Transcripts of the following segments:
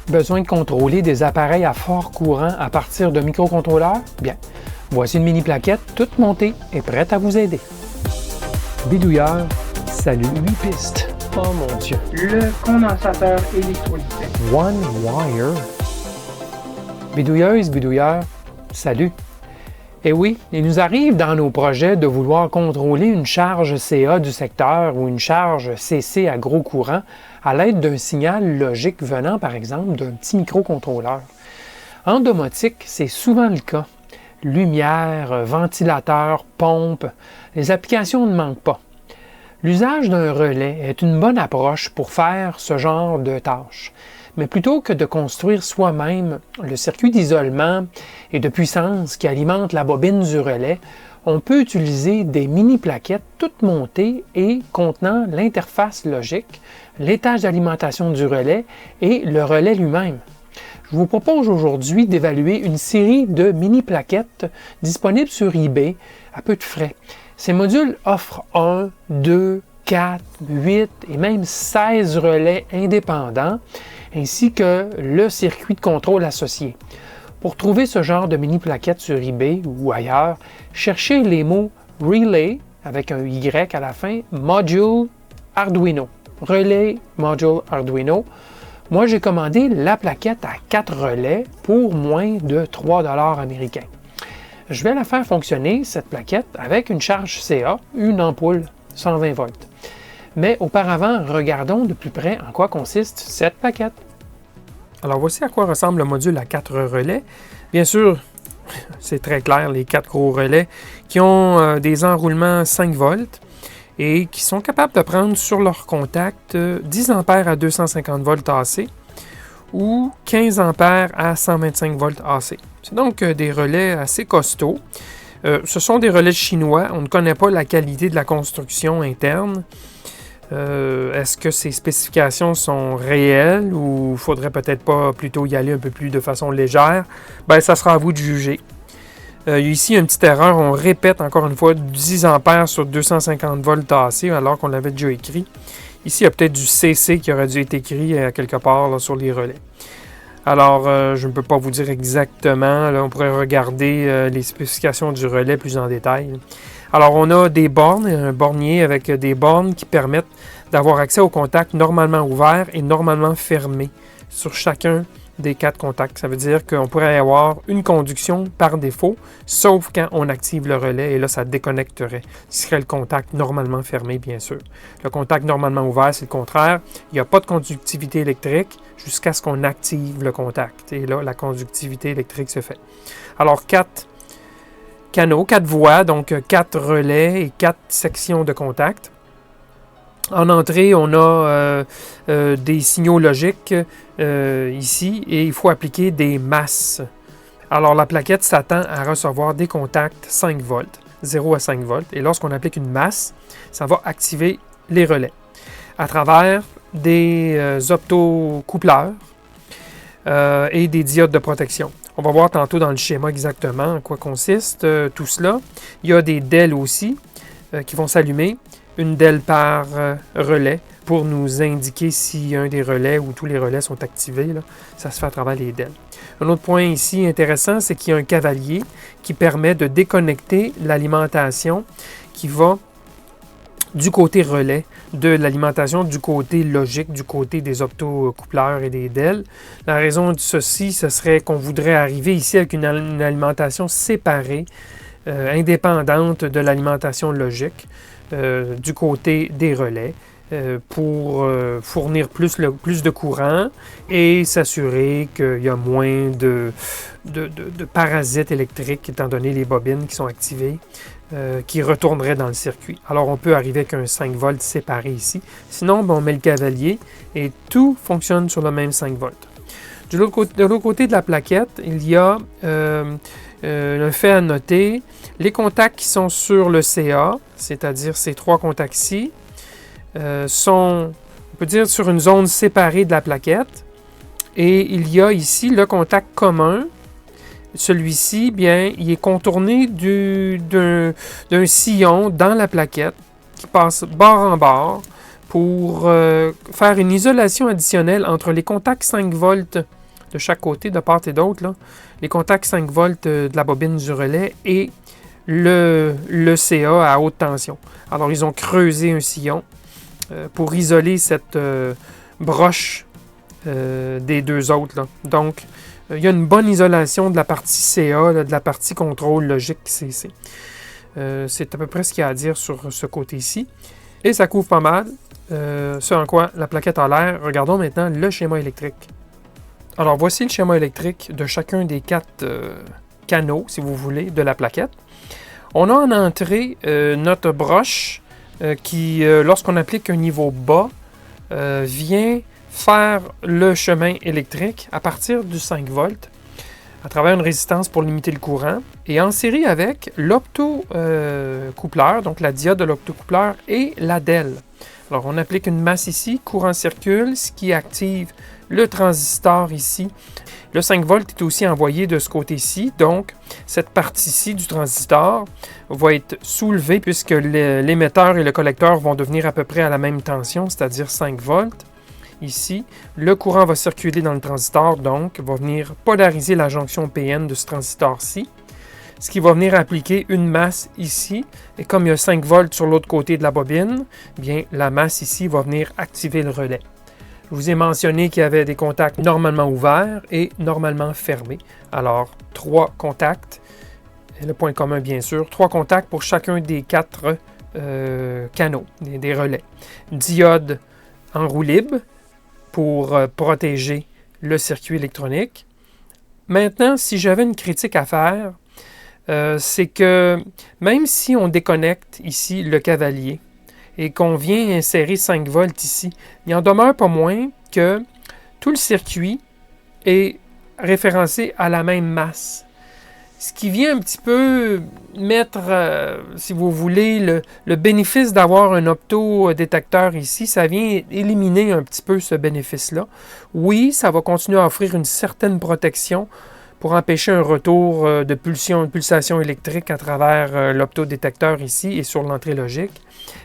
Besoin de contrôler des appareils à fort courant à partir de microcontrôleurs? Bien, voici une mini plaquette toute montée et prête à vous aider. Bidouilleur, salut 8 pistes. Oh mon Dieu. Le condensateur électrolytique. One wire. Bidouilleuse, bidouilleur, salut. Et oui, il nous arrive dans nos projets de vouloir contrôler une charge CA du secteur ou une charge CC à gros courant à l'aide d'un signal logique venant par exemple d'un petit microcontrôleur. En domotique, c'est souvent le cas. Lumière, ventilateur, pompe, les applications ne manquent pas. L'usage d'un relais est une bonne approche pour faire ce genre de tâches. Mais plutôt que de construire soi-même le circuit d'isolement et de puissance qui alimente la bobine du relais, on peut utiliser des mini-plaquettes toutes montées et contenant l'interface logique, l'étage d'alimentation du relais et le relais lui-même. Je vous propose aujourd'hui d'évaluer une série de mini-plaquettes disponibles sur eBay à peu de frais. Ces modules offrent 1, 2, 4, 8 et même 16 relais indépendants, ainsi que le circuit de contrôle associé. Pour trouver ce genre de mini-plaquettes sur eBay ou ailleurs, cherchez les mots Relay, avec un Y à la fin, Module Arduino. Relais Module Arduino. Moi, j'ai commandé la plaquette à 4 relais pour moins de 3 $ américains. Je vais la faire fonctionner, cette plaquette, avec une charge CA, une ampoule 120 volts. Mais auparavant, regardons de plus près en quoi consiste cette plaquette. Alors voici à quoi ressemble le module à 4 relais. Bien sûr, c'est très clair, les 4 gros relais qui ont des enroulements 5 volts et qui sont capables de prendre sur leur contact 10 A à 250 volts AC ou 15 A à 125 volts AC. C'est donc des relais assez costauds. Ce sont des relais chinois. On ne connaît pas la qualité de la construction interne. Est-ce que ces spécifications sont réelles ou il faudrait peut-être pas plutôt y aller un peu plus de façon légère? Bien, ça sera à vous de juger. Ici, une petite erreur. On répète encore une fois 10 A sur 250 volts AC alors qu'on l'avait déjà écrit. Ici, il y a peut-être du CC qui aurait dû être écrit quelque part là, sur les relais. Alors, je ne peux pas vous dire exactement. Là, on pourrait regarder les spécifications du relais plus en détail. Alors, on a des bornes, un bornier avec des bornes qui permettent d'avoir accès aux contacts normalement ouverts et normalement fermés sur chacun des 4 contacts. Ça veut dire qu'on pourrait avoir une conduction par défaut, sauf quand on active le relais et là, ça déconnecterait. Ce serait le contact normalement fermé, bien sûr. Le contact normalement ouvert, c'est le contraire. Il n'y a pas de conductivité électrique jusqu'à ce qu'on active le contact. Et là, la conductivité électrique se fait. Alors, 4 canaux, 4 voies, donc 4 relais et 4 sections de contact. En entrée, on a des signaux logiques ici et il faut appliquer des masses. Alors, la plaquette s'attend à recevoir des contacts 5 volts, 0 à 5 volts. Et lorsqu'on applique une masse, ça va activer les relais à travers des optocoupleurs et des diodes de protection. On va voir tantôt dans le schéma exactement en quoi consiste tout cela. Il y a des DEL aussi qui vont s'allumer, une DEL par relais pour nous indiquer si un des relais ou tous les relais sont activés. Là. Ça se fait à travers les DEL. Un autre point ici intéressant, c'est qu'il y a un cavalier qui permet de déconnecter l'alimentation qui va du côté relais de l'alimentation du côté logique, du côté des optocoupleurs et des DEL. La raison de ceci, ce serait qu'on voudrait arriver ici avec une alimentation séparée, indépendante de l'alimentation logique du côté des relais pour fournir plus de courant et s'assurer qu'il y a moins de parasites électriques, étant donné les bobines qui sont activées, qui retourneraient dans le circuit. Alors, on peut arriver avec un 5 volts séparé ici. Sinon, on met le cavalier et tout fonctionne sur le même 5 volts. De l'autre côté de la plaquette, il y a un fait à noter. Les contacts qui sont sur le CA, c'est-à-dire ces 3 contacts-ci, sont, on peut dire, sur une zone séparée de la plaquette. Et il y a ici le contact commun. Celui-ci, bien, il est contourné d'un sillon dans la plaquette qui passe bord en bord pour faire une isolation additionnelle entre les contacts 5 volts de chaque côté, de part et d'autre, là, les contacts 5 volts de la bobine du relais et le CA à haute tension. Alors, ils ont creusé un sillon pour isoler cette broche des deux autres, là. Donc, il y a une bonne isolation de la partie CA, là, de la partie contrôle logique CC. C'est à peu près ce qu'il y a à dire sur ce côté-ci. Et ça couvre pas mal ce en quoi la plaquette a l'air. Regardons maintenant le schéma électrique. Alors, voici le schéma électrique de chacun des 4 canaux, si vous voulez, de la plaquette. On a en entrée notre broche qui, lorsqu'on applique un niveau bas, vient faire le chemin électrique à partir du 5 volts à travers une résistance pour limiter le courant et en série avec l'optocoupleur, donc la diode de l'optocoupleur et la DEL. Alors, on applique une masse ici, courant circule, ce qui active le transistor ici. Le 5 volts est aussi envoyé de ce côté-ci, donc cette partie-ci du transistor va être soulevée puisque l'émetteur et le collecteur vont devenir à peu près à la même tension, c'est-à-dire 5 volts. Ici, le courant va circuler dans le transistor, donc va venir polariser la jonction PN de ce transistor-ci, ce qui va venir appliquer une masse ici. Et comme il y a 5 volts sur l'autre côté de la bobine, bien la masse ici va venir activer le relais. Je vous ai mentionné qu'il y avait des contacts normalement ouverts et normalement fermés. Alors, 3 contacts, et le point commun bien sûr, 3 contacts pour chacun des 4 canaux, des relais. Diode en roue libre pour protéger le circuit électronique. Maintenant, si j'avais une critique à faire, c'est que même si on déconnecte ici le cavalier et qu'on vient insérer 5 volts ici, il en demeure pas moins que tout le circuit est référencé à la même masse. Ce qui vient un petit peu mettre, si vous voulez, le bénéfice d'avoir un optodétecteur ici, ça vient éliminer un petit peu ce bénéfice-là. Oui, ça va continuer à offrir une certaine protection pour empêcher un retour de pulsation électrique à travers l'optodétecteur ici et sur l'entrée logique.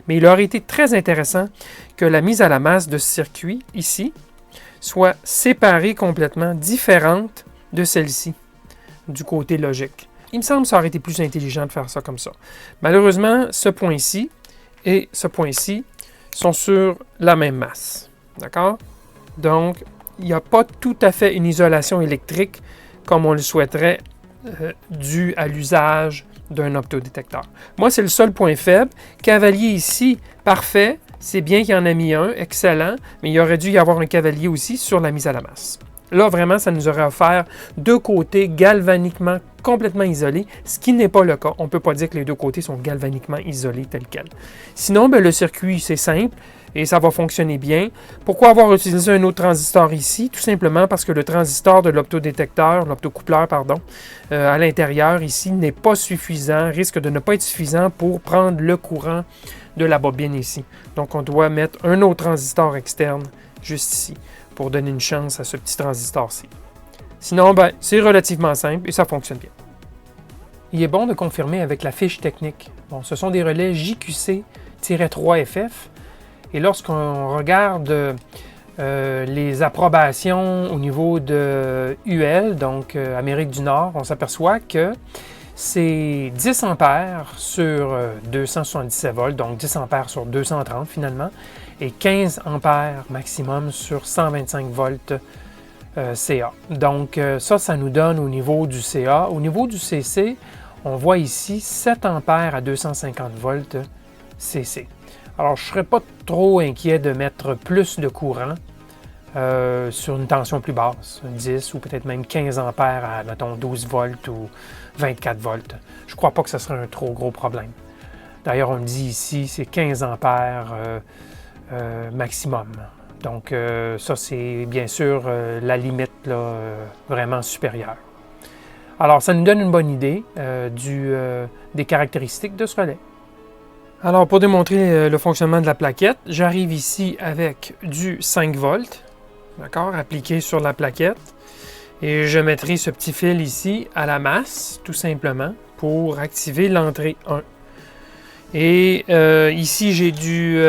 Mais il aurait été très intéressant que la mise à la masse de ce circuit ici soit séparée complètement, différente de celle-ci, du côté logique. Il me semble que ça aurait été plus intelligent de faire ça comme ça. Malheureusement, ce point-ci et ce point-ci sont sur la même masse. D'accord? Donc, il n'y a pas tout à fait une isolation électrique comme on le souhaiterait dû à l'usage d'un optodétecteur. Moi, c'est le seul point faible. Cavalier ici, parfait. C'est bien qu'il y en a mis un, excellent, mais il aurait dû y avoir un cavalier aussi sur la mise à la masse. Là, vraiment, ça nous aurait offert 2 côtés galvaniquement complètement isolés, ce qui n'est pas le cas. On ne peut pas dire que les 2 côtés sont galvaniquement isolés tel quel. Sinon, bien, le circuit, c'est simple et ça va fonctionner bien. Pourquoi avoir utilisé un autre transistor ici? Tout simplement parce que le transistor de l'optodétecteur, l'optocoupleur, pardon, à l'intérieur ici n'est pas suffisant, risque de ne pas être suffisant pour prendre le courant de la bobine ici. Donc, on doit mettre un autre transistor externe juste ici, pour donner une chance à ce petit transistor-ci. Sinon, ben, c'est relativement simple et ça fonctionne bien. Il est bon de confirmer avec la fiche technique. Bon, ce sont des relais JQC-3FF et lorsqu'on regarde les approbations au niveau de UL, donc Amérique du Nord, on s'aperçoit que c'est 10 ampères sur 277 volts, donc 10 ampères sur 230 finalement, et 15 ampères maximum sur 125 volts CA. Donc ça nous donne au niveau du CA. Au niveau du CC, on voit ici 7 ampères à 250 volts CC. Alors je ne serais pas trop inquiet de mettre plus de courant sur une tension plus basse, 10 ou peut-être même 15 ampères à, mettons, 12 volts ou 24 volts. Je ne crois pas que ce serait un trop gros problème. D'ailleurs, on le dit ici, c'est 15 ampères maximum. Donc, ça, c'est bien sûr la limite là, vraiment supérieure. Alors, ça nous donne une bonne idée des caractéristiques de ce relais. Alors, pour démontrer le fonctionnement de la plaquette, j'arrive ici avec du 5 volts, d'accord, appliqué sur la plaquette. Et je mettrai ce petit fil ici à la masse, tout simplement, pour activer l'entrée 1. Et ici, j'ai du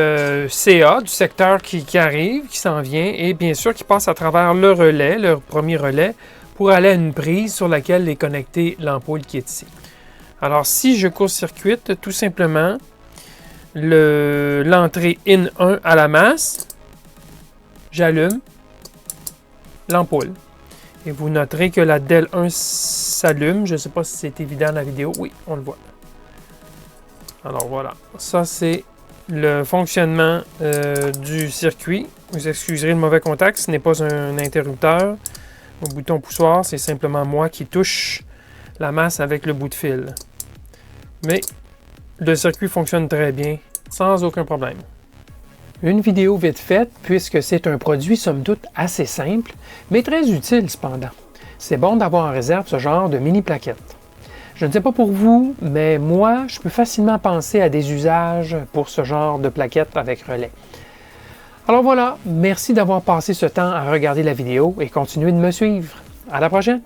CA, du secteur qui arrive, qui s'en vient, et bien sûr qui passe à travers le relais, le premier relais, pour aller à une prise sur laquelle est connectée l'ampoule qui est ici. Alors, si je court-circuite, tout simplement, l'entrée IN 1 à la masse, j'allume l'ampoule. Et vous noterez que la DEL 1 s'allume. Je ne sais pas si c'est évident dans la vidéo. Oui, on le voit. Alors voilà, ça c'est le fonctionnement du circuit. Vous excuserez le mauvais contact, ce n'est pas un interrupteur. Au bouton poussoir, c'est simplement moi qui touche la masse avec le bout de fil. Mais le circuit fonctionne très bien, sans aucun problème. Une vidéo vite faite, puisque c'est un produit somme toute assez simple, mais très utile cependant. C'est bon d'avoir en réserve ce genre de mini plaquettes. Je ne sais pas pour vous, mais moi, je peux facilement penser à des usages pour ce genre de plaquettes avec relais. Alors voilà, merci d'avoir passé ce temps à regarder la vidéo et continuez de me suivre. À la prochaine!